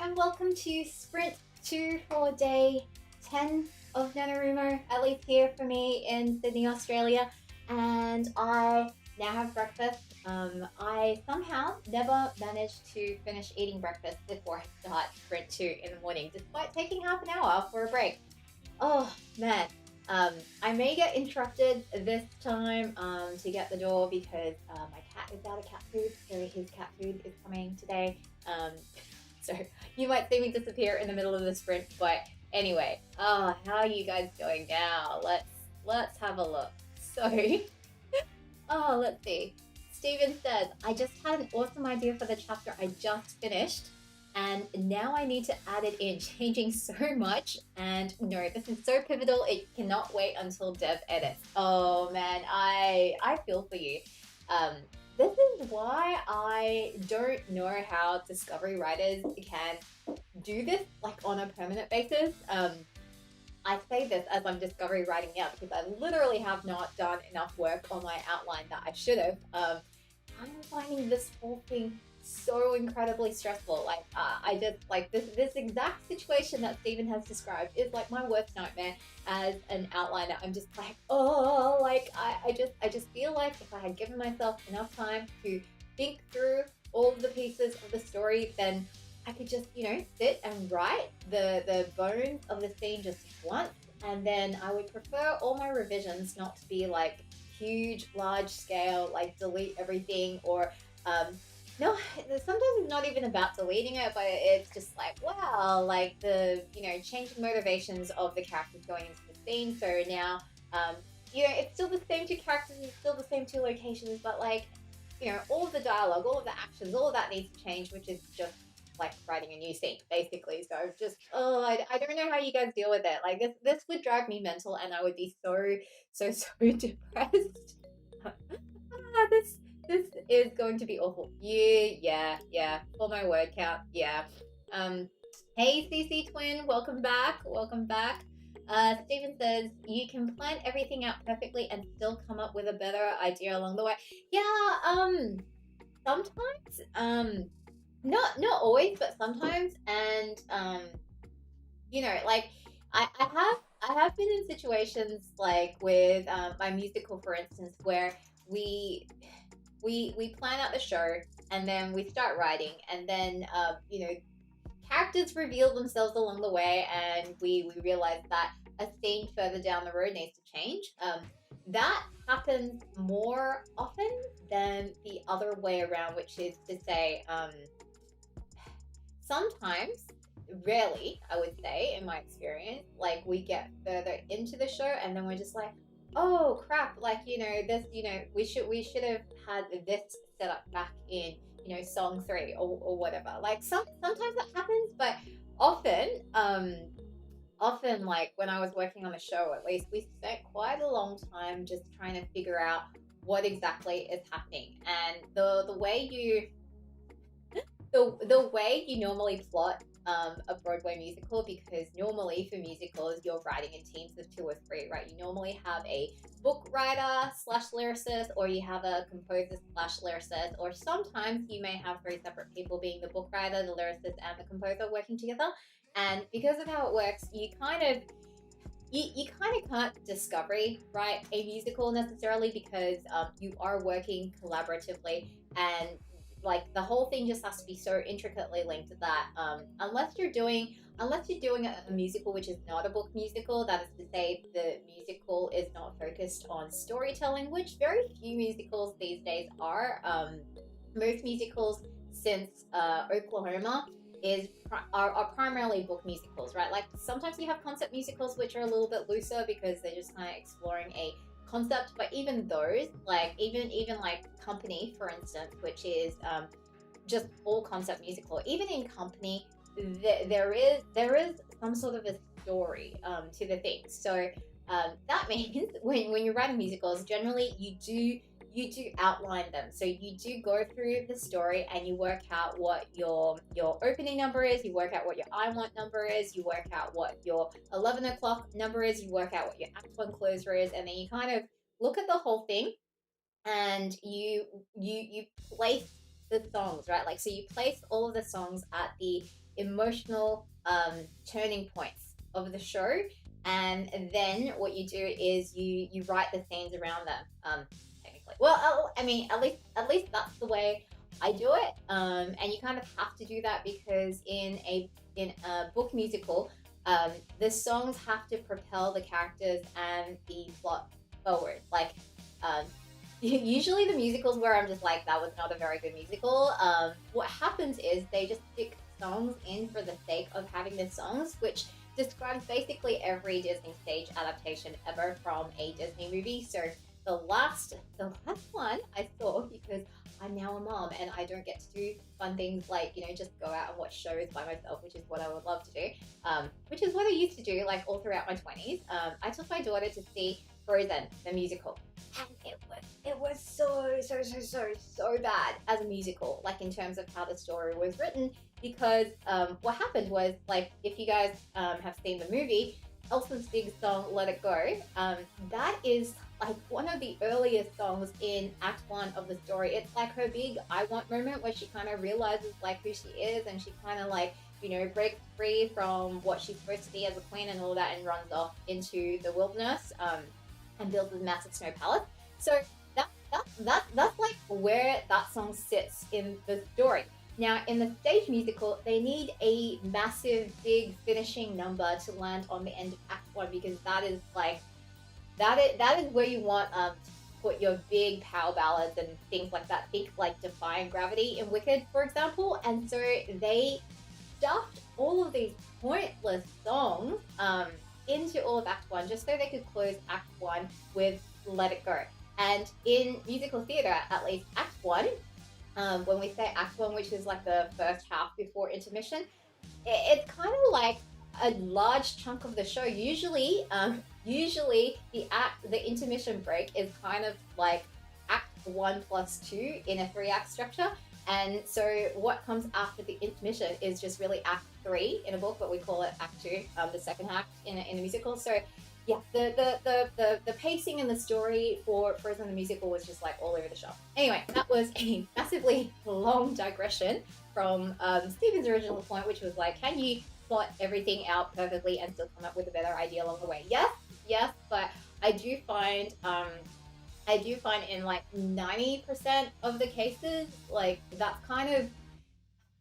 and welcome to Sprint 2 for day 10 of NaNoWriMo, at least here for me in Sydney, Australia. And I now have breakfast. I somehow never managed to finish eating breakfast before I start Sprint 2 in the morning, despite taking half an hour for a break. Oh man, I may get interrupted this time to get the door because my cat is out of cat food, so his cat food is coming today. So you might see me disappear in the middle of the sprint, but anyway, how are you guys doing now? Let's have a look. So, let's see. Steven says, I just had an awesome idea for the chapter I just finished, and now I need to add it in, changing so much. And no, this is so pivotal, it cannot wait until dev edits. Oh man, I feel for you. This is why I don't know how discovery writers can do this like on a permanent basis. I say this as I'm discovery writing now because I literally have not done enough work on my outline that I should have. I'm finding this whole thing so incredibly stressful. Like I just like this exact situation that Stephen has described is like my worst nightmare as an outliner. I'm just like, oh, like I just feel like if I had given myself enough time to think through all of the pieces of the story, then I could just, sit and write the bones of the scene just once. And then I would prefer all my revisions not to be like huge, large scale, like delete everything or no, sometimes it's not even about deleting it, but it's just like, wow, like the, changing motivations of the characters going into the scene. So now, it's still the same two characters, it's still the same two locations, but like, all of the dialogue, all of the actions, all of that needs to change, which is just like writing a new scene, basically. So just, I don't know how you guys deal with it. Like this would drive me mental and I would be so depressed. This is going to be awful. Yeah. For my word count, yeah. Hey CC Twin, welcome back. Steven says you can plan everything out perfectly and still come up with a better idea along the way. Yeah, sometimes, not always, but sometimes, and like I have been in situations like with my musical, for instance, where we plan out the show and then we start writing and then characters reveal themselves along the way and we realize that a scene further down the road needs to change. That happens more often than the other way around, which is to say, sometimes, rarely, I would say, in my experience, like we get further into the show and then we're just like, oh crap, like this, we should have had this set up back in song 3 or whatever. Like sometimes that happens, but often like when I was working on the show, at least we spent quite a long time just trying to figure out what exactly is happening. And the way you normally plot a Broadway musical, because normally for musicals you're writing in teams of 2 or 3, right? You normally have a book writer / lyricist, or you have a composer / lyricist, or sometimes you may have 3 separate people being the book writer, the lyricist, and the composer working together. And because of how it works, you kind of can't discovery write a musical necessarily, because you are working collaboratively, and like the whole thing just has to be so intricately linked that unless you're doing a musical which is not a book musical, that is to say the musical is not focused on storytelling, which very few musicals these days are. Most musicals since Oklahoma are primarily book musicals, right? Like sometimes you have concept musicals which are a little bit looser because they're just kind of exploring a concept, but even those, like even like Company, for instance, which is just all concept musical, even in Company there is some sort of a story to the thing. So that means when you're writing musicals, generally you do outline them. So you do go through the story and you work out what your opening number is, you work out what your I want number is, you work out what your 11 o'clock number is, you work out what your act 1 closer is, and then you kind of look at the whole thing and you place the songs, right? Like, so you place all of the songs at the emotional turning points of the show, and then what you do is you write the scenes around them. Technically, well, I mean, at least that's the way I do it. And you kind of have to do that because in a book musical, the songs have to propel the characters and the plot forward. Like, um, usually the musicals where I'm just like, that was not a very good musical. What happens is they just stick songs in for the sake of having the songs, which describes basically every Disney stage adaptation ever from a Disney movie. So the last one I saw, because I'm now a mom and I don't get to do fun things like, just go out and watch shows by myself, which is what I would love to do, which is what I used to do like all throughout my 20s. I took my daughter to see Frozen, the musical. And it was so bad as a musical, like in terms of how the story was written, because what happened was, like, if you guys have seen the movie, Elsa's big song "Let It Go," that is like one of the earliest songs in Act One of the story. It's like her big "I want" moment where she kind of realizes like who she is, and she kind of like breaks free from what she's supposed to be as a queen and all that, and runs off into the wilderness and builds a massive snow palace. So that's like where that song sits in the story. Now, in the stage musical, they need a massive, big finishing number to land on the end of Act One, because that is like that is where you want to put your big power ballads and things like that. Think like Defying Gravity in Wicked, for example. And so they stuffed all of these pointless songs into all of Act One, just so they could close Act One with Let It Go. And in musical theatre, at least Act One, when we say Act One, which is like the first half before intermission, it's kind of like a large chunk of the show. Usually the intermission break is kind of like Act 1 plus 2 in a 3-act structure. And so what comes after the intermission is just really Act 3 in a book, but we call it Act 2, the second act in a musical. So yeah, the pacing and the story for Frozen the musical was just like all over the shop. Anyway, that was a massively long digression from Stephen's original point, which was like, can you plot everything out perfectly and still come up with a better idea along the way? Yes, but I do find in like 90% of the cases, like that's kind of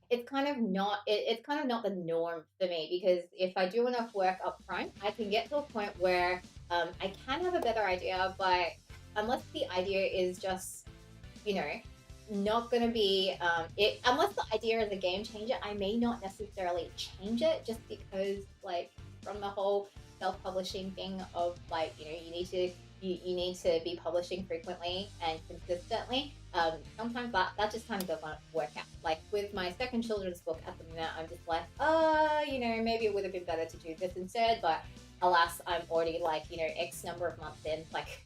it's kind of not the norm for me, because if I do enough work up front, I can get to a point where I can have a better idea, but unless the idea is just, not going to be unless the idea is a game changer, I may not necessarily change it, just because, like, from the whole self-publishing thing of like, you need to be publishing frequently and consistently. Sometimes that just kind of doesn't work out. Like with my second children's book at the moment, I'm just like, maybe it would have been better to do this instead. But alas, I'm already like, X number of months in, like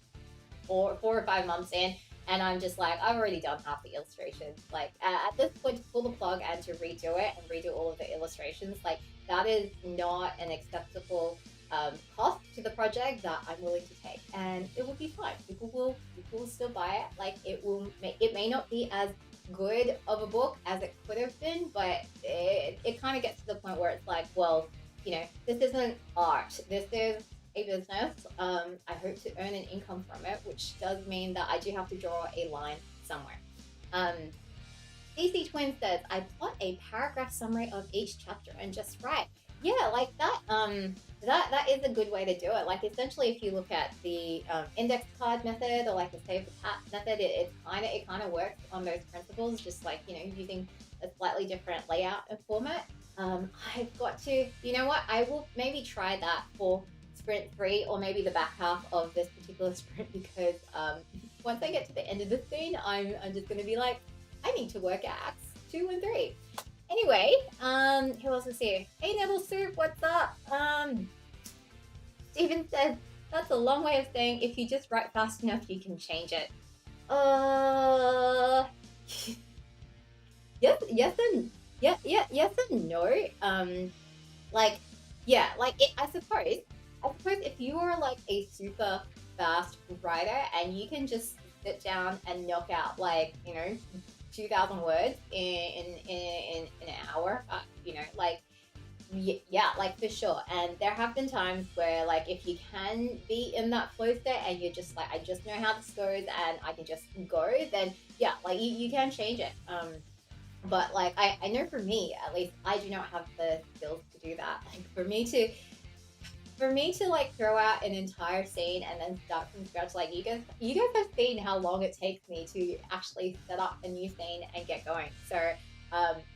4 or 5 months in, and I'm just like, I've already done half the illustrations. Like at this point, to pull the plug and to redo it and redo all of the illustrations, like that is not an acceptable cost to the project that I'm willing to take, and it will be fine. People will still buy it. Like it may not be as good of a book as it could have been, but it kind of gets to the point where it's like, well, this isn't art. This is a business. I hope to earn an income from it, which does mean that I do have to draw a line somewhere. CC Twin says, I plot a paragraph summary of each chapter and just write. Yeah, like that. That is a good way to do it. Like essentially, if you look at the index card method or like the save the cat method, it kind of works on those principles. Just like using a slightly different layout and format. I've got to. You know what? I will maybe try that for sprint 3 or maybe the back half of this particular sprint, because once I get to the end of the scene, I'm just going to be like, I need to work at acts 2 and 3. Anyway, who else is here? Hey, Neville Soup, what's up? Steven says, that's a long way of saying if you just write fast enough, you can change it. Yes and no. I suppose if you are like a super fast writer and you can just sit down and knock out like, 2,000 words in an hour. You know, like yeah, like for sure. And there have been times where like if you can be in that flow state and you're just like, I just know how this goes and I can just go, then yeah, like you can change it. But like I know for me at least, I do not have the skills to do that. Like for me to like throw out an entire scene and then start from scratch, like you guys have seen how long it takes me to actually set up a new scene and get going. So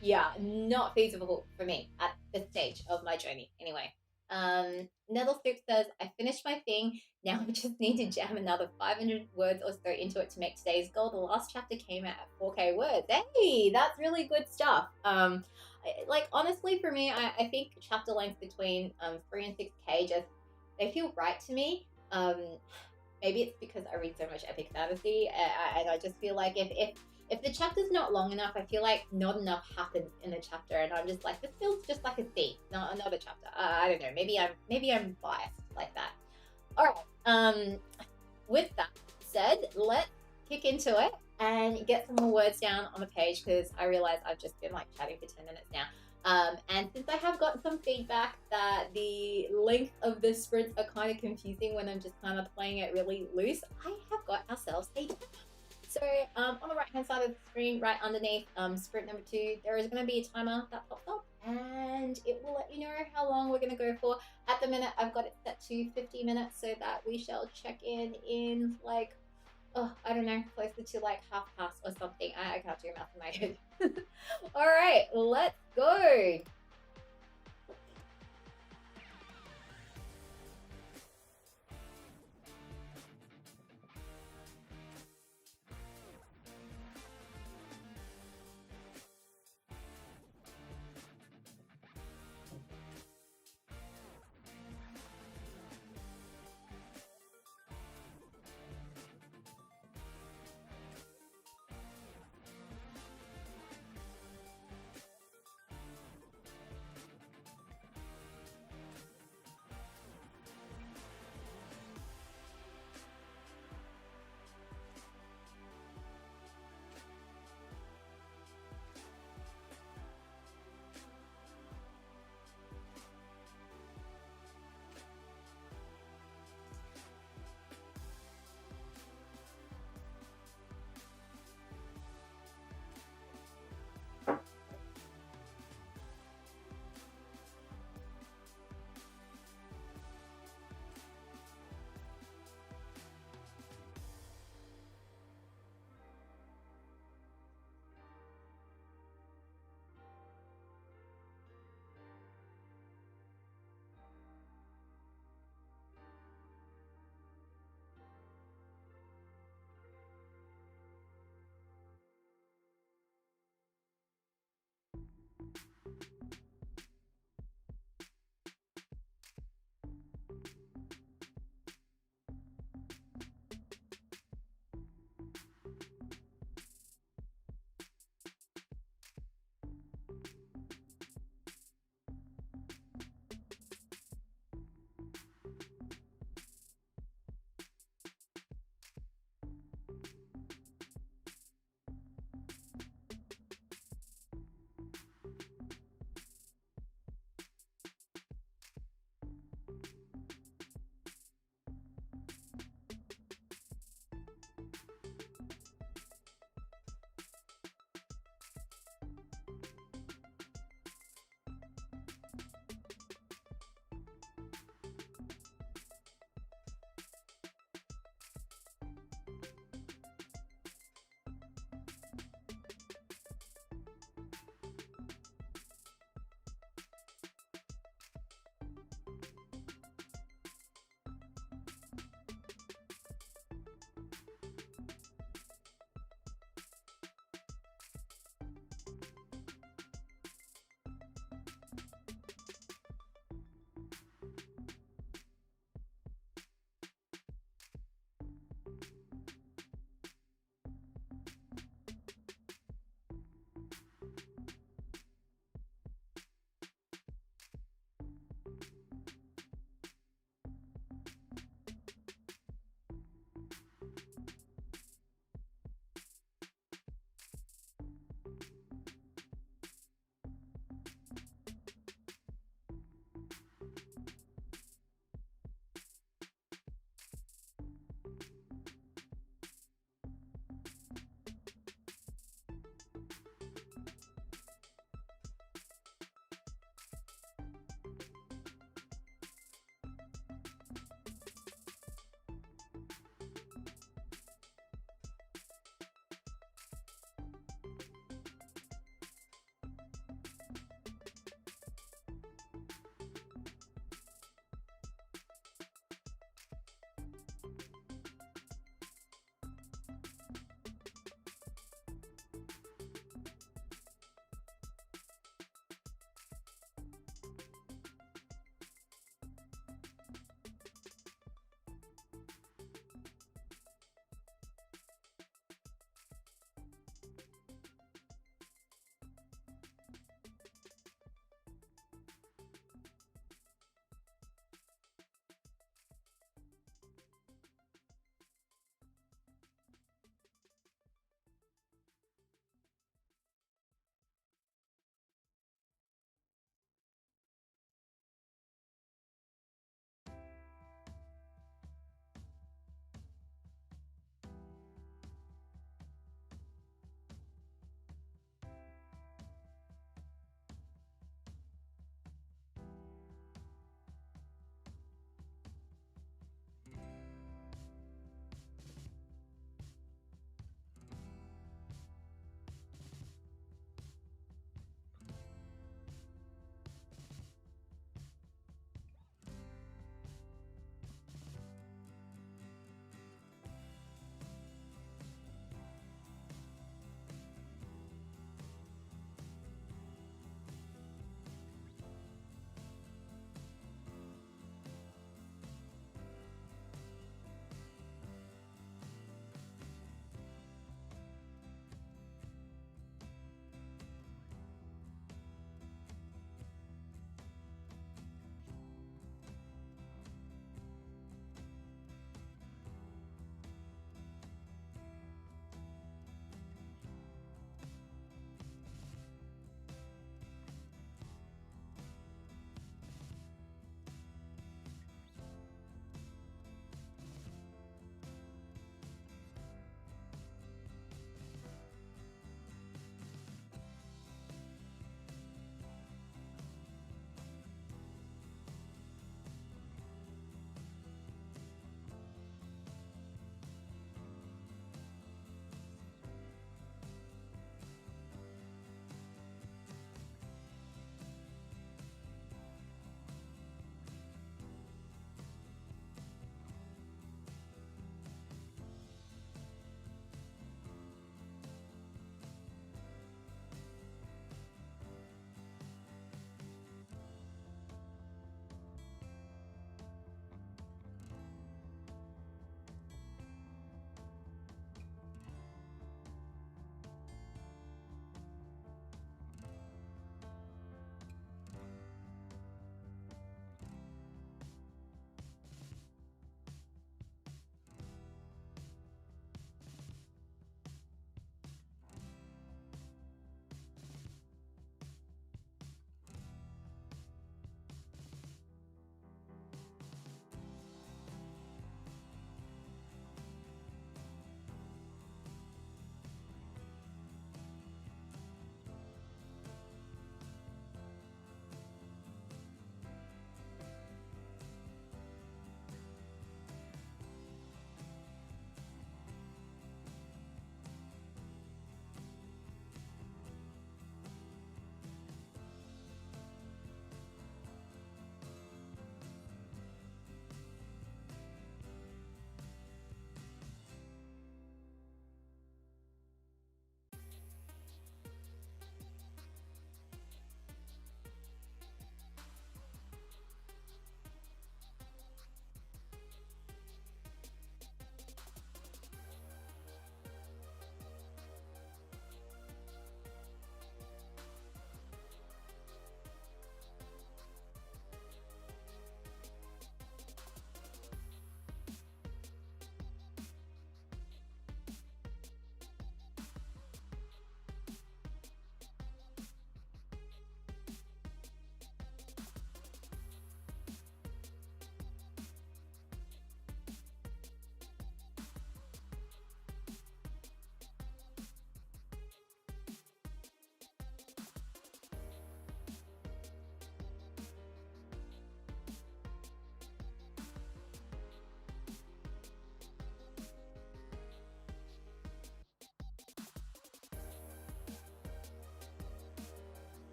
yeah, not feasible for me at this stage of my journey anyway. Nettlesoup says, I finished my thing. Now I just need to jam another 500 words or so into it to make today's goal. The last chapter came out at 4K words. Hey, that's really good stuff. Like honestly for me, I think chapter lengths between 3 and 6K just, they feel right to me. Maybe it's because I read so much epic fantasy, and I just feel like if the chapter's not long enough, I feel like not enough happens in the chapter, and I'm just like, this feels just like a scene, not another chapter. I don't know. Maybe I'm biased like that. All right. With that said, let's kick into it and get some more words down on the page, because I realize I've just been like chatting for 10 minutes now. And since I have gotten some feedback that the length of the sprints are kind of confusing when I'm just kind of playing it really loose, I have got ourselves a timer. So on the right hand side of the screen, right underneath sprint number 2, there is going to be a timer that pops up, and it will let you know how long we're going to go for. At the minute, I've got it set to 50 minutes, so that we shall check in like, oh, I don't know, closer to like half past or something. I can't do math in my head. All right, let's go.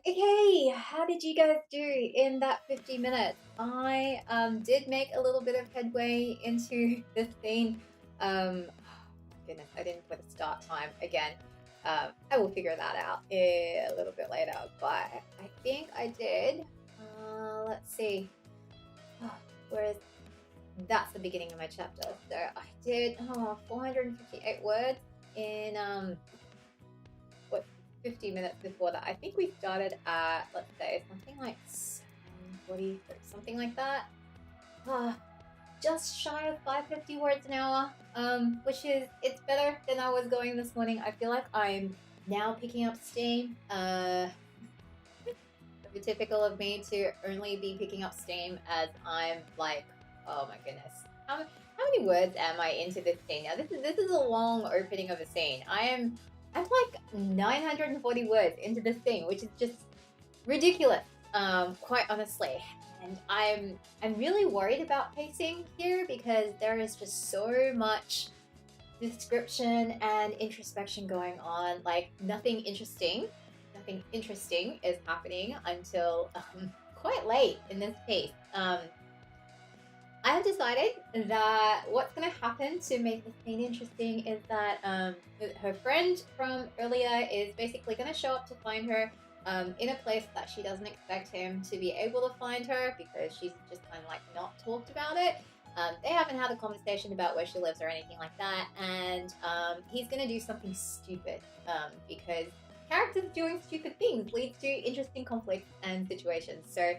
Okay, how did you guys do in that 50 minutes? I did make a little bit of headway into this scene. Goodness, I didn't put a start time again. I will figure that out a little bit later, but I think I did. Let's see. Whereas that's the beginning of my chapter. So I did 458 words in 50 minutes before that. I think we started at, let's say, something like 40, something like that. Just shy of 550 words an hour, which is, it's better than I was going this morning. I feel like I'm now picking up steam. It's typical of me to only be picking up steam as I'm like, oh my goodness. How many words am I into this scene now? This is a long opening of a scene. I'm like 940 words into this thing, which is just ridiculous, quite honestly. And I'm really worried about pacing here because there is just so much description and introspection going on. Like nothing interesting is happening until quite late in this piece. I have decided that what's going to happen to make the scene interesting is that her friend from earlier is basically going to show up to find her in a place that she doesn't expect him to be able to find her because she's just kind of like not talked about it. They haven't had a conversation about where she lives or anything like that, and he's going to do something stupid because characters doing stupid things leads to interesting conflicts and situations. So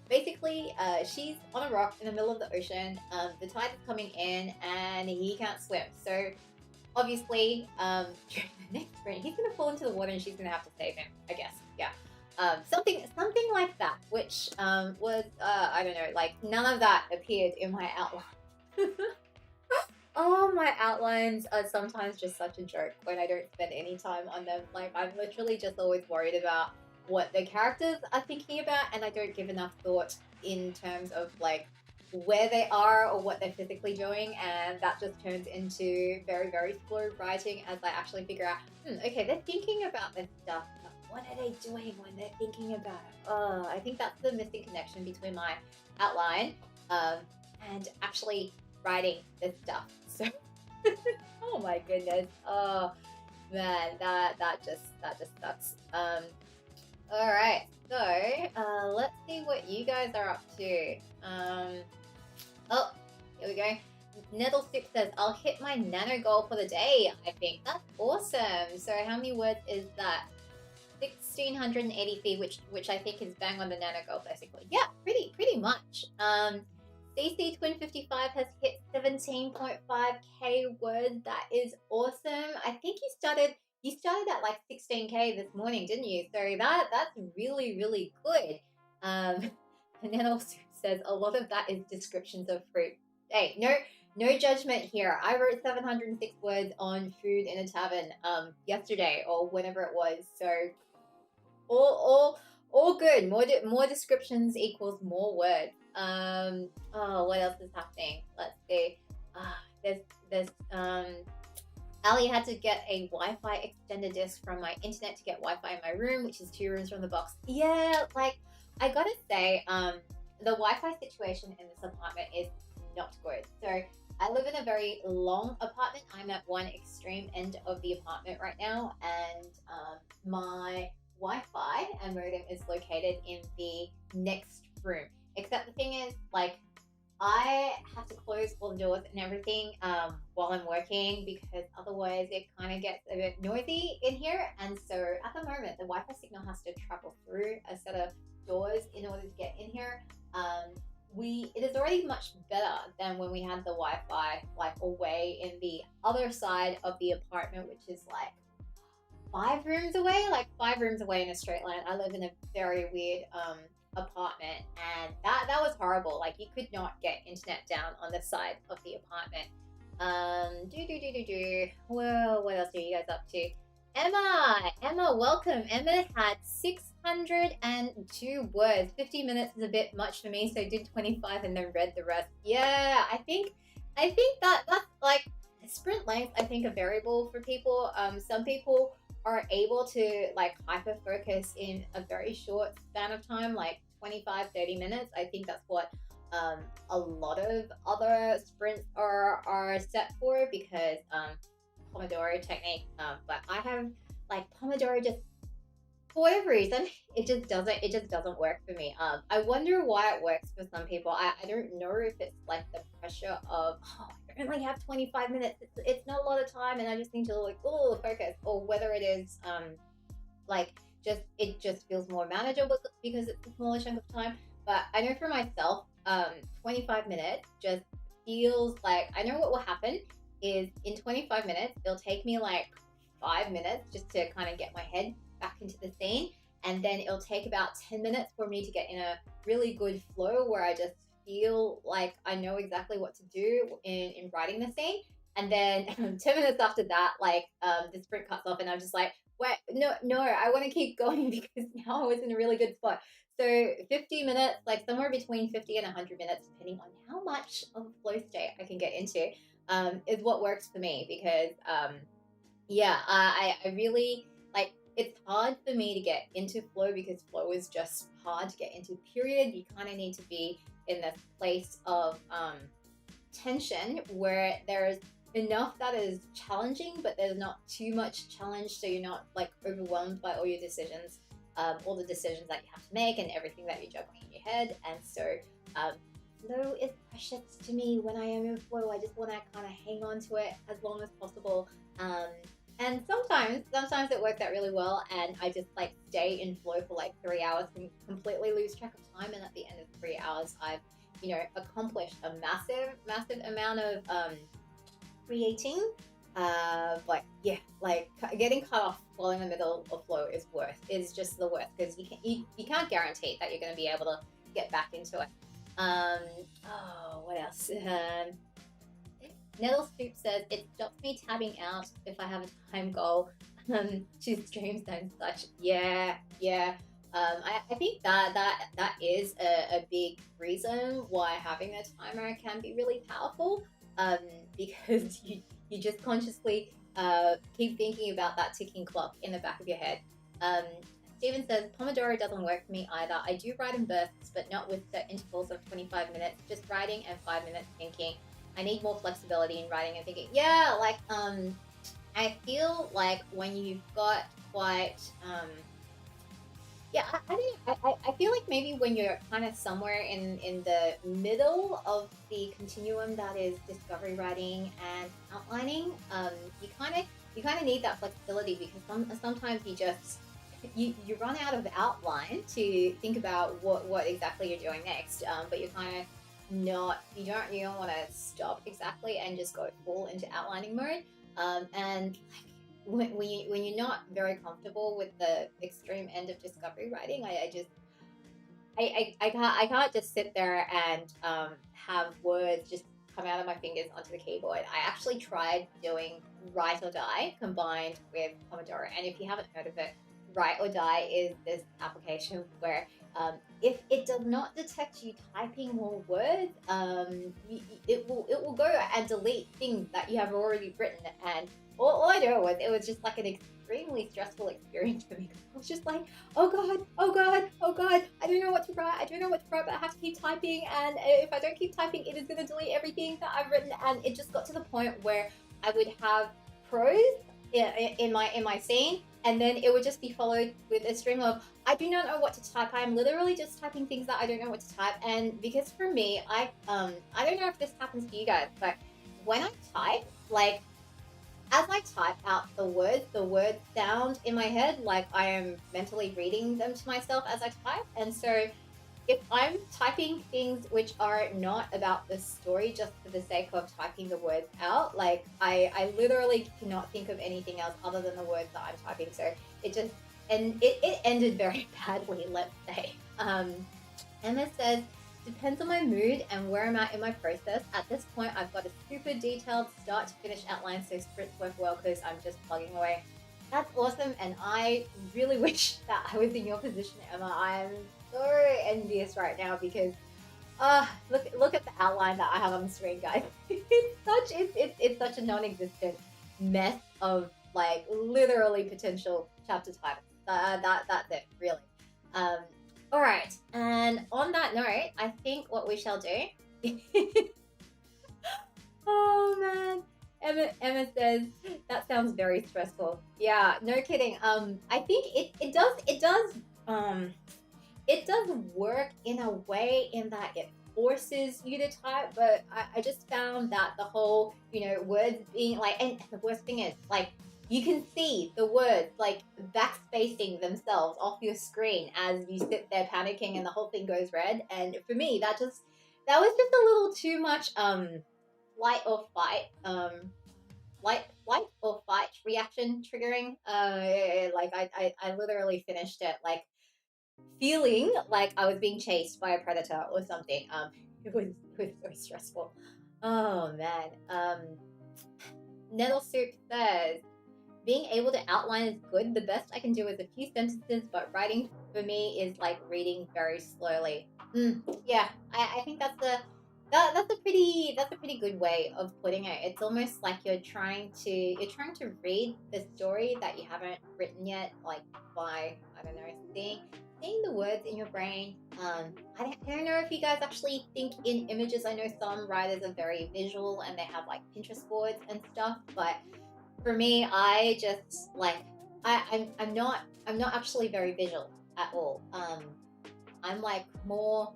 basically, she's on a rock in the middle of the ocean. The tide is coming in, and he can't swim. So obviously, during the next sprint, he's gonna fall into the water, and she's gonna have to save him. I guess, yeah. Something like that. Which was I don't know. Like none of that appeared in my outline. Oh, my outlines are sometimes just such a joke when I don't spend any time on them. Like I'm literally just always worried about what the characters are thinking about, and I don't give enough thought in terms of like where they are or what they're physically doing, and that just turns into very, very slow writing as I actually figure out, okay, they're thinking about this stuff, but what are they doing when they're thinking about it? I think that's the missing connection between my outline and actually writing this stuff. So, oh my goodness, oh man, that just sucks. All right, so let's see what you guys are up to. Oh, here we go. Nettlestick says, I'll hit my nano goal for the day. I think that's awesome. So how many words is that? 1,680 feet, which I think is bang on the nano goal, basically. Yeah, pretty much. CC Twin 55 has hit 17.5k words. That is awesome. I think you started at like 16k this morning, didn't you? So that's really, really good. And then also says a lot of that is descriptions of fruit. Hey, no judgment here. I wrote 706 words on food in a tavern yesterday or whenever it was. So all good. More descriptions equals more words. Oh, what else is happening? Let's see. There's Ali had to get a Wi-Fi extender disc from my internet to get Wi-Fi in my room, which is 2 rooms from the box. Yeah, like I gotta say, the Wi-Fi situation in this apartment is not good. So I live in a very long apartment. I'm at one extreme end of the apartment right now, and my Wi-Fi and modem is located in the next room. Except the thing is, like, I have to close all the doors and everything while I'm working because otherwise it kind of gets a bit noisy in here. And so at the moment, the Wi-Fi signal has to travel through a set of doors in order to get in here. It is already much better than when we had the Wi-Fi like away in the other side of the apartment, which is like 5 rooms away in a straight line. I live in a very weird apartment, and that was horrible. Like you could not get internet down on the side of the apartment. Well, what else are you guys up to? Emma, welcome. Emma had 602 words. 50 minutes is a bit much for me, so I did 25 and then read the rest. Yeah, I think that's like sprint length. I think a variable for people. Some people are able to like hyper focus in a very short span of time, like 25-30 minutes. I think that's what a lot of other sprints are set for, because Pomodoro technique. But I have like Pomodoro just, for whatever reason, it just doesn't work for me. I wonder why it works for some people. I don't know if it's like the pressure of, oh, I only have 25 minutes. It's not a lot of time, and I just need to like, oh, focus, or whether it is like just, it just feels more manageable because it's a smaller chunk of time. But I know for myself, 25 minutes just feels like, I know what will happen is in 25 minutes it'll take me like 5 minutes just to kind of get my head back into the scene, and then it'll take about 10 minutes for me to get in a really good flow where I just feel like I know exactly what to do in writing the scene. And then 10 minutes after that, like the sprint cuts off, and I'm just like, wait, no, I want to keep going because now I was in a really good spot. So 50 minutes, like somewhere between 50 and 100 minutes, depending on how much of a flow state I can get into, is what works for me. Because yeah, I really like, it's hard for me to get into flow because flow is just hard to get into, period. You kind of need to be in this place of tension where there's enough that is challenging, but there's not too much challenge, so you're not like overwhelmed by all your decisions, all the decisions that you have to make and everything that you're juggling in your head. And so flow is precious to me. When I am in flow, I just want to kind of hang on to it as long as possible. And sometimes it works out really well, and I just like stay in flow for like 3 hours and completely lose track of time. And at the end of 3 hours, I've accomplished a massive amount of creating. But yeah, like getting cut off while in the middle of flow is just the worst, because you can't guarantee that you're going to be able to get back into it. What else? Nettle Scoop says, it stops me tabbing out if I have a time goal to streams and such. Yeah. I think that is a big reason why having a timer can be really powerful, because you just consciously keep thinking about that ticking clock in the back of your head. Steven says, Pomodoro doesn't work for me either. I do write in bursts, but not with the intervals of 25 minutes, just writing and 5 minutes thinking. I need more flexibility in writing and thinking. Yeah, like I feel like when you've got quite yeah, I feel like maybe when you're kind of somewhere in the middle of the continuum that is discovery writing and outlining, you kind of need that flexibility, because sometimes you run out of outline to think about what exactly you're doing next, but you're kind of not, you don't want to stop exactly and just go full into outlining mode, and like when you're not very comfortable with the extreme end of discovery writing, I can't just sit there and have words just come out of my fingers onto the keyboard. I actually tried doing Write or Die combined with Pomodoro, and if you haven't heard of it, Write or Die is this application where if it does not detect you typing more words, it will go and delete things that you have already written. And all I know was it was just like an extremely stressful experience for me. I was just like, oh god, I don't know what to write, but I have to keep typing, and if I don't keep typing, it is going to delete everything that I've written. And it just got to the point where I would have prose in my scene, and then it would just be followed with a string of, I do not know what to type. I'm literally just typing things that I don't know what to type. And because for me, I don't know if this happens to you guys, but when I type, like as I type out the words sound in my head like I am mentally reading them to myself as I type. And so if I'm typing things which are not about the story just for the sake of typing the words out, like I literally cannot think of anything else other than the words that I'm typing. So it ended very badly, let's say. Emma says, depends on my mood and where I'm at in my process. At this point, I've got a super detailed start to finish outline, so sprints work well because I'm just plugging away. That's awesome, and I really wish that I was in your position, Emma. I'm so envious right now because look at the outline that I have on the screen, guys. It's such a non-existent mess of like literally potential chapter titles. That's it, really. Um, all right, and on that note, I think what we shall do. Oh man. Emma says that sounds very stressful. Yeah, no kidding. I think um it does work in a way in that it forces you to type, but I just found that the whole, words being like, and the worst thing is, like, you can see the words like backspacing themselves off your screen as you sit there panicking and the whole thing goes red. And for me, that was just a little too much flight or fight reaction triggering. Like I literally finished it like feeling like I was being chased by a predator or something. It was so stressful. Oh man. Nettle Soup says, being able to outline is good. The best I can do is a few sentences, but writing for me is like reading very slowly. Yeah, I think that's a pretty good way of putting it. It's almost like you're trying to read the story that you haven't written yet, like by, I don't know, seeing the words in your brain. I don't know if you guys actually think in images. I know some writers are very visual and they have like Pinterest boards and stuff, but for me, I just like I'm not actually very visual at all. I'm like more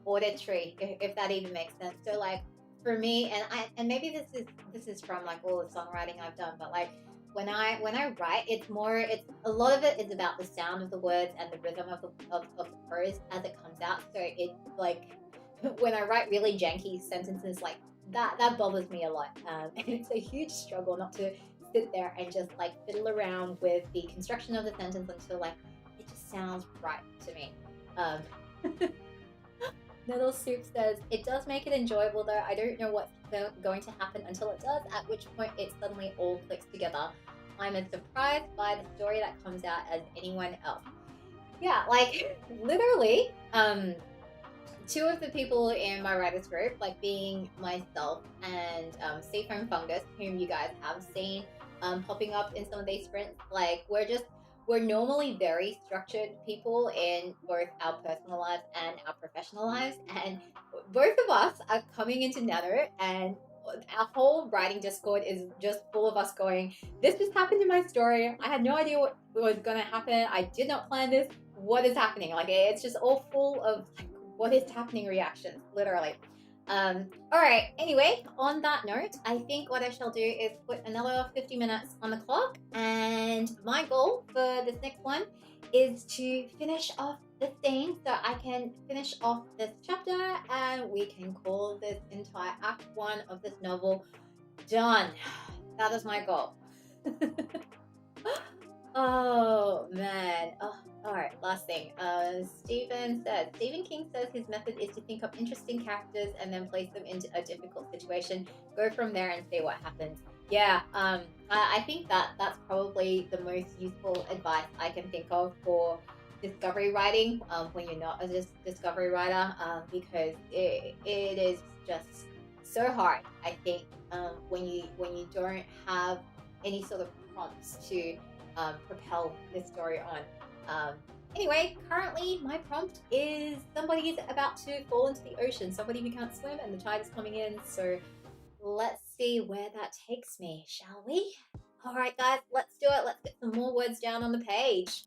auditory, if that even makes sense. So like for me, and maybe this is from like all the songwriting I've done, but like when I write, it's a lot of it is about the sound of the words and the rhythm of the prose as it comes out. So it like when I write really janky sentences like that bothers me a lot. And it's a huge struggle not to sit there and just like fiddle around with the construction of the sentence until like it just sounds right to me. Um, Noodle Soup says, it does make it enjoyable though. I don't know what's going to happen until it does, at which point it suddenly all clicks together. I'm as surprised by the story that comes out as anyone else. Yeah, like literally, two of the people in my writers group, like being myself and Seafoam Fungus, whom you guys have seen popping up in some of these sprints, like we're normally very structured people in both our personal lives and our professional lives, and both of us are coming into Nano, and our whole writing Discord is just full of us going, this just happened in my story. I had no idea what was going to happen. I did not plan this. What is happening? Like, it's just all full of like, what is happening reactions, literally. All right, anyway, on that note, I think what I shall do is put another 50 minutes on the clock, and my goal for this next one is to finish off the thing so I can finish off this chapter and we can call this entire act 1 of this novel done. That is my goal. Oh man. Oh, all right, last thing. Stephen King says his method is to think up interesting characters and then place them into a difficult situation, go from there and see what happens. Yeah, I think that's probably the most useful advice I can think of for discovery writing when you're not a discovery writer, because it is just so hard, I think, when you don't have any sort of prompts to propel this story on. Anyway, currently my prompt is somebody is about to fall into the ocean, somebody who can't swim, and the tide is coming in. So let's see where that takes me, shall we? All right, guys, let's do it. Let's get some more words down on the page.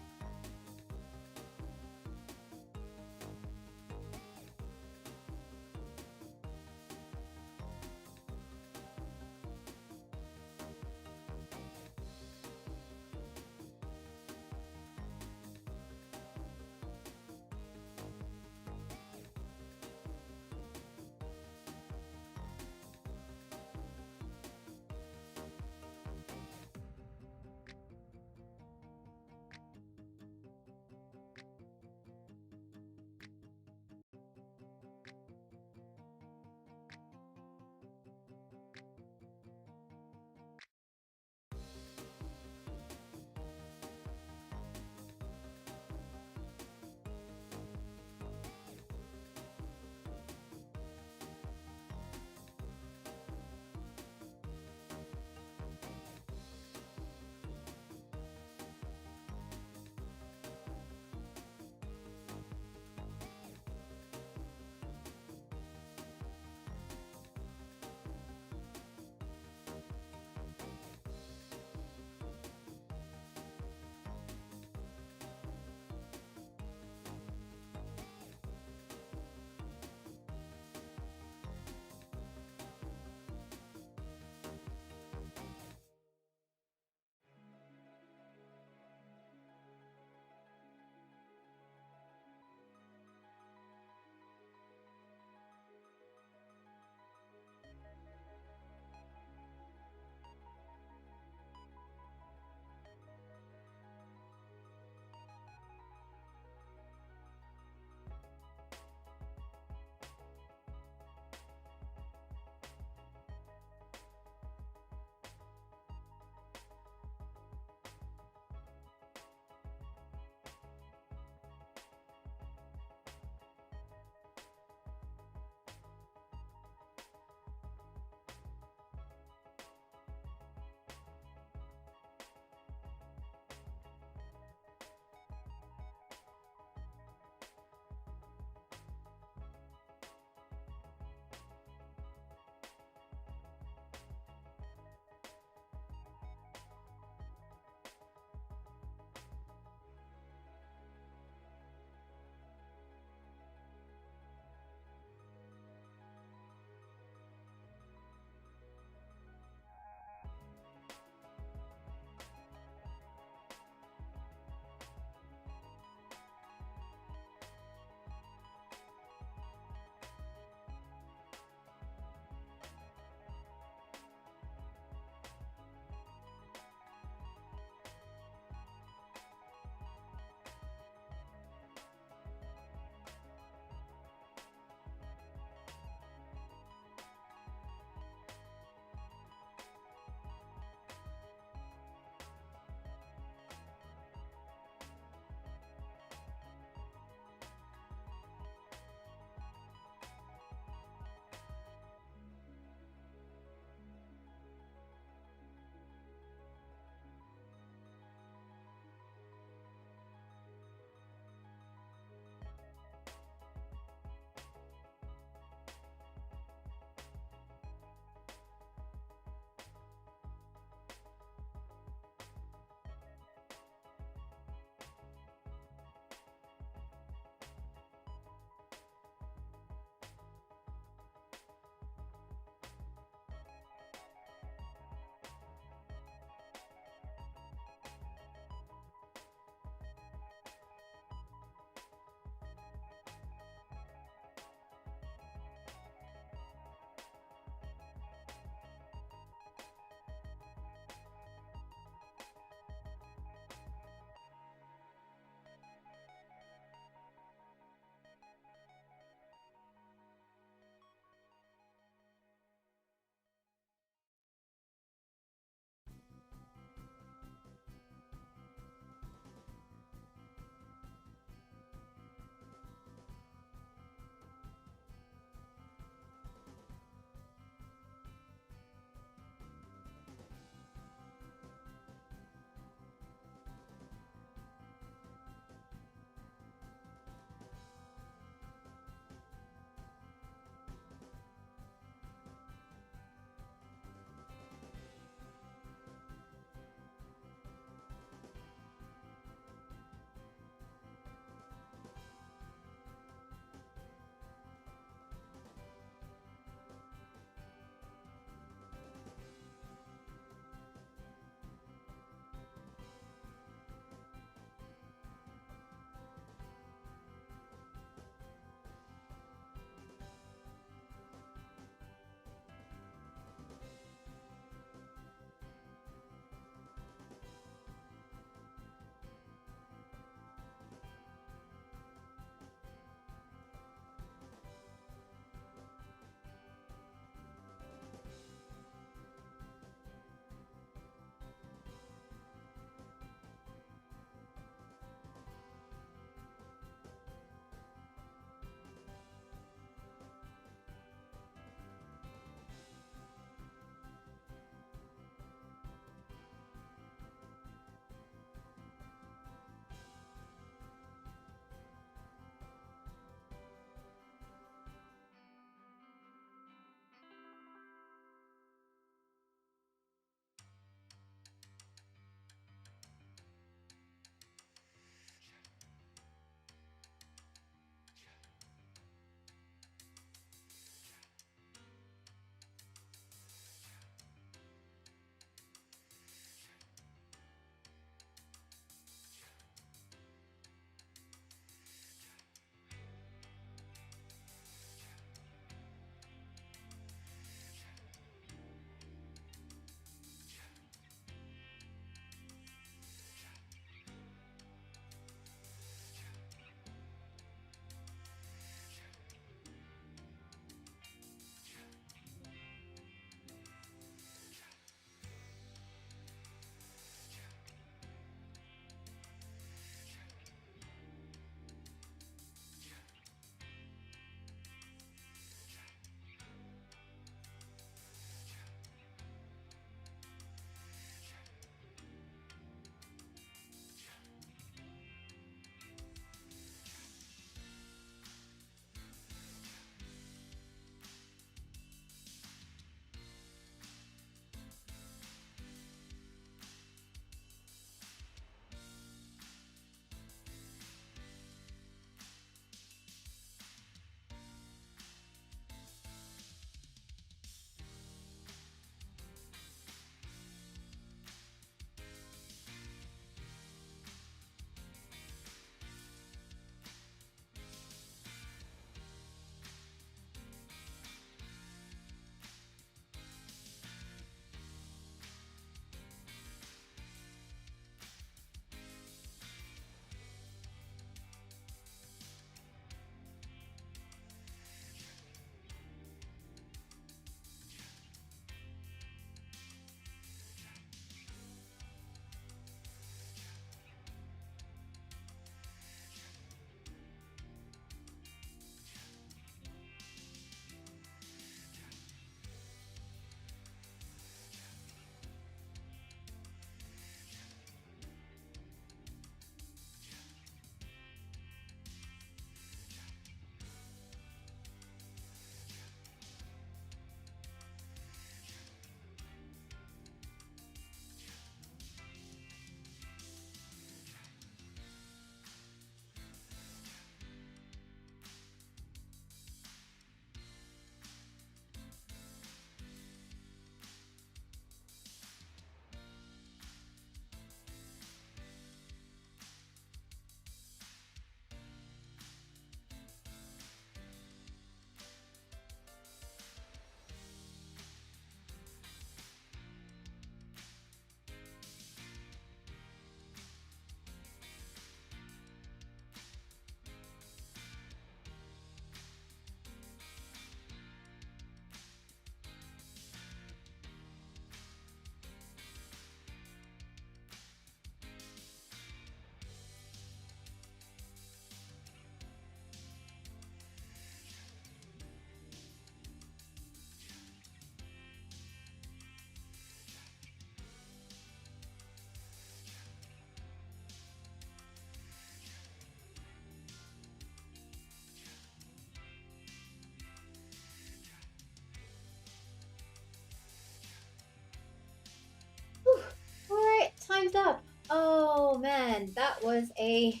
up? Oh man, that was a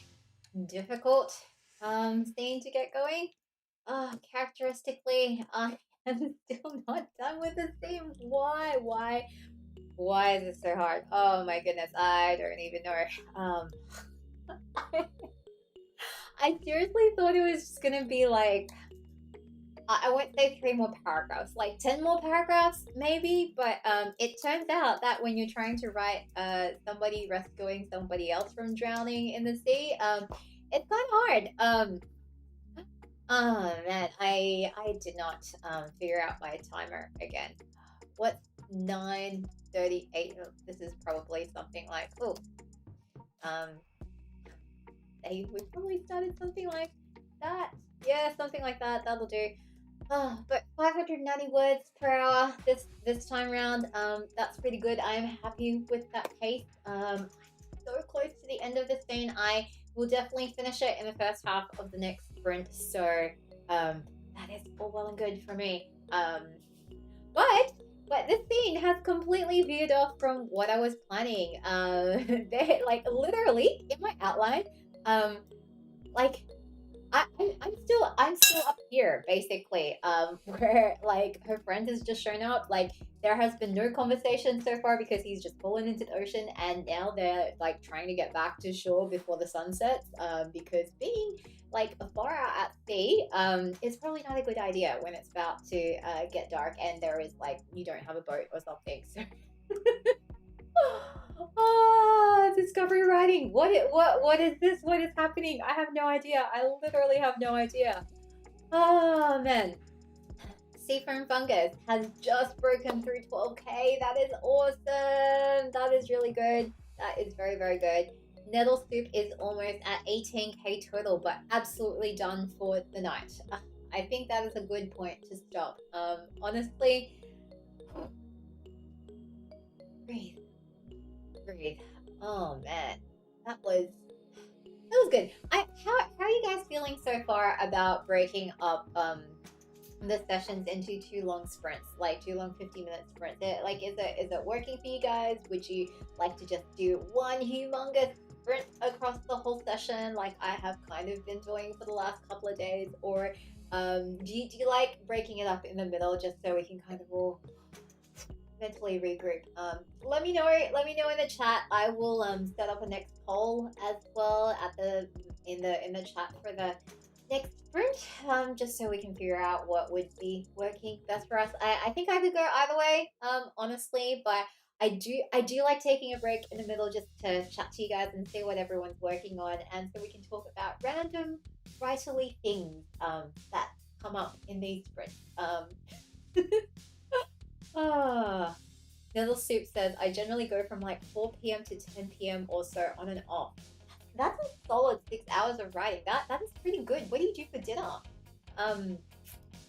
difficult scene to get going. Characteristically, I am still not done with the theme. Why is it so hard? Oh my goodness, I don't even know. Um, I seriously thought it was just gonna be like I won't say 3 more paragraphs, like 10 more paragraphs maybe. But it turns out that when you're trying to write somebody rescuing somebody else from drowning in the sea, it's kind of hard. Oh man, I did not figure out my timer again. What's 9:38? Oh, this is probably something like um we probably started something like that. Yeah, something like that. That'll do. But 590 words per hour this time round. That's pretty good. I'm happy with that pace. So close to the end of the scene. I will definitely finish it in the first half of the next sprint. So that is all well and good for me. But this scene has completely veered off from what I was planning. They like literally in my outline. Like I'm still up here basically where like her friend has just shown up. Like there has been no conversation so far because he's just fallen into the ocean, and now they're like trying to get back to shore before the sun sets, because being like far out at sea is probably not a good idea when it's about to get dark and there is like you don't have a boat or something. So discovery writing. What is this? What is happening? I have no idea. I literally have no idea. Oh man. Seafoam fungus has just broken through 12k. That is awesome. That is really good. That is very, very good. Nettle soup is almost at 18k total, but absolutely done for the night. I think that is a good point to stop. Honestly, breathe. Breathe. Oh man, that was good. How are you guys feeling so far about breaking up the sessions into 2 long sprints, like 2 long 15-minute sprints? Is it working for you guys? Would you like to just do one humongous sprint across the whole session, like I have kind of been doing for the last couple of days, or do you like breaking it up in the middle just so we can kind of all mentally regroup? Let me know in the chat. I will set up a next poll as well at the in the chat for the next sprint, just so we can figure out what would be working best for us. I think I could go either way, honestly, but I do like taking a break in the middle just to chat to you guys and see what everyone's working on, and so we can talk about random writerly things that come up in these sprints. Little Soup says, I generally go from like 4 p.m. to 10 p.m. or so on and off. That's a solid 6 hours of writing. That is pretty good. What do you do for dinner?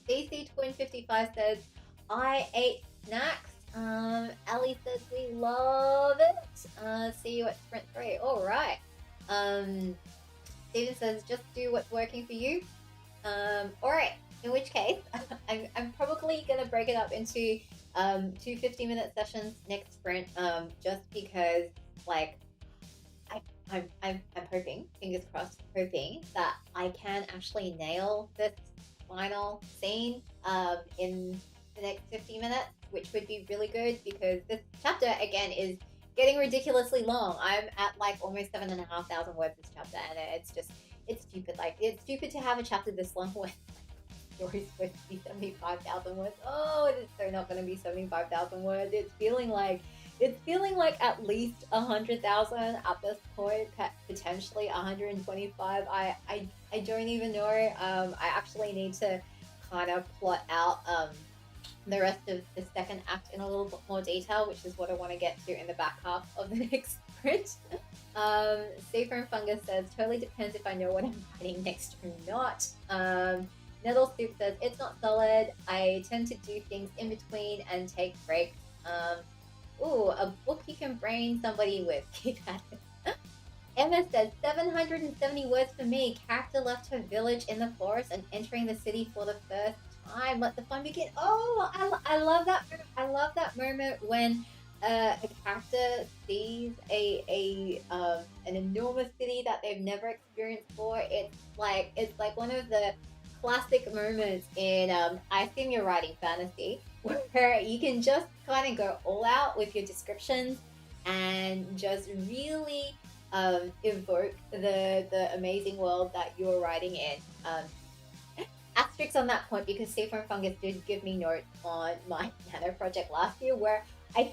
DC Twin 55 says, I ate snacks. Ali says we love it. See you at Sprint 3. Alright. Steven says, just do what's working for you. Alright. In which case, I'm probably gonna break it up into 2 50-minute sessions next sprint, just because like I'm hoping, fingers crossed, hoping that I can actually nail this final scene in the next 50 minutes, which would be really good because this chapter again is getting ridiculously long. I'm at like almost 7,500 words this chapter, and it's stupid. Like it's stupid to have a chapter this long when story's supposed to be 75,000 words. Oh, it is so not going to be 75,000 words. It's feeling like at least 100,000 at this point, potentially 125. I don't even know. I actually need to kind of plot out the rest of the second act in a little bit more detail, which is what I want to get to in the back half of the next sprint. Seafoam Fungus says, totally depends if I know what I'm writing next or not. Nettle Soup says, it's not solid. I tend to do things in between and take breaks. Ooh, a book you can brain somebody with. Keep at it. Emma says, 770 words for me. Character left her village in the forest and entering the city for the first time. Let the fun begin. Oh, I love that. I love that moment when a character sees an enormous city that they've never experienced before, it's like one of the classic moments in I assume you're writing fantasy, where you can just kind of go all out with your descriptions and just really evoke the amazing world that you're writing in. Asterisks on that point because Safer and Fungus did give me notes on my Nano project last year where I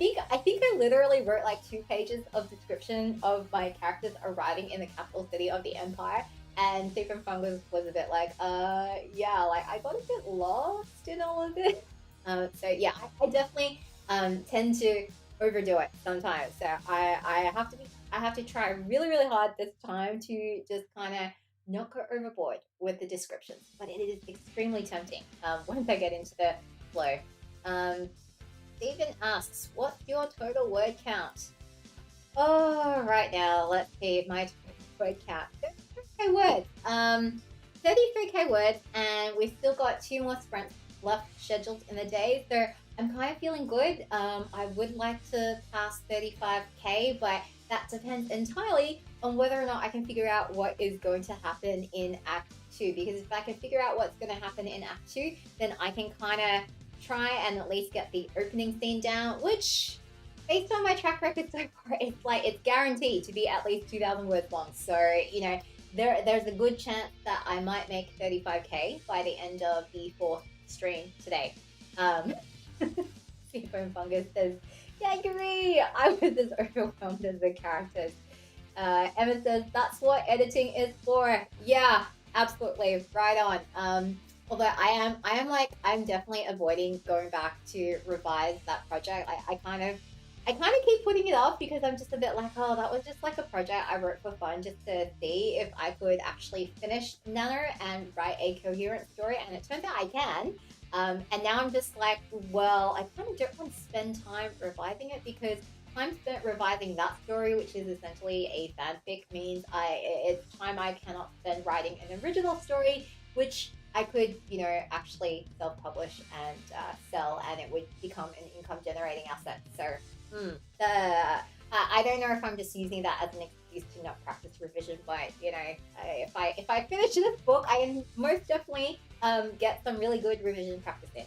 literally wrote like 2 pages of description of my characters arriving in the capital city of the Empire, and Safer and Fungus was a bit like, yeah, like I got a bit lost in all of it. So yeah, I definitely tend to overdo it sometimes. So I have to try really really hard this time to just kind of not go overboard with the descriptions, but it is extremely tempting once I get into the flow. Um, Stephen asks, "What's your total word count?" Oh, right now, let's see my word count. 33K words. 33K words, and we've still got 2 more sprints left scheduled in the day, so I'm kind of feeling good. I would like to pass 35K, but that depends entirely on whether or not I can figure out what is going to happen in Act 2. Because if I can figure out what's going to happen in Act 2, then I can kind of try and at least get the opening scene down, which based on my track record so far, it's guaranteed to be at least 2,000 words long. So, there's a good chance that I might make 35K by the end of the 4th stream today. Seafoam and Fungus says, "Yeah, agree. I was as overwhelmed as the characters." Emma says, "That's what editing is for." Yeah, absolutely, right on. Although I'm definitely avoiding going back to revise that project. I kind of keep putting it off because I'm just a bit like, oh, that was just like a project I wrote for fun just to see if I could actually finish Nano and write a coherent story, and it turned out I can. And now I'm just like, well, I kind of don't want to spend time revising it because time spent revising that story, which is essentially a fanfic, means it's time I cannot spend writing an original story, which I could, actually self-publish and sell, and it would become an income-generating asset. So, I don't know if I'm just using that as an excuse to not practice revision, but if I finish this book, I can most definitely get some really good revision practice in.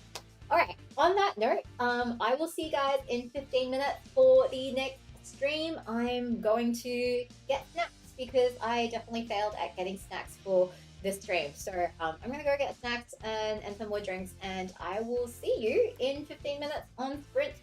All right. On that note, I will see you guys in 15 minutes for the next stream. I'm going to get snacks because I definitely failed at getting snacks for this stream. So I'm gonna go get snacks and some more drinks, and I will see you in 15 minutes on Sprint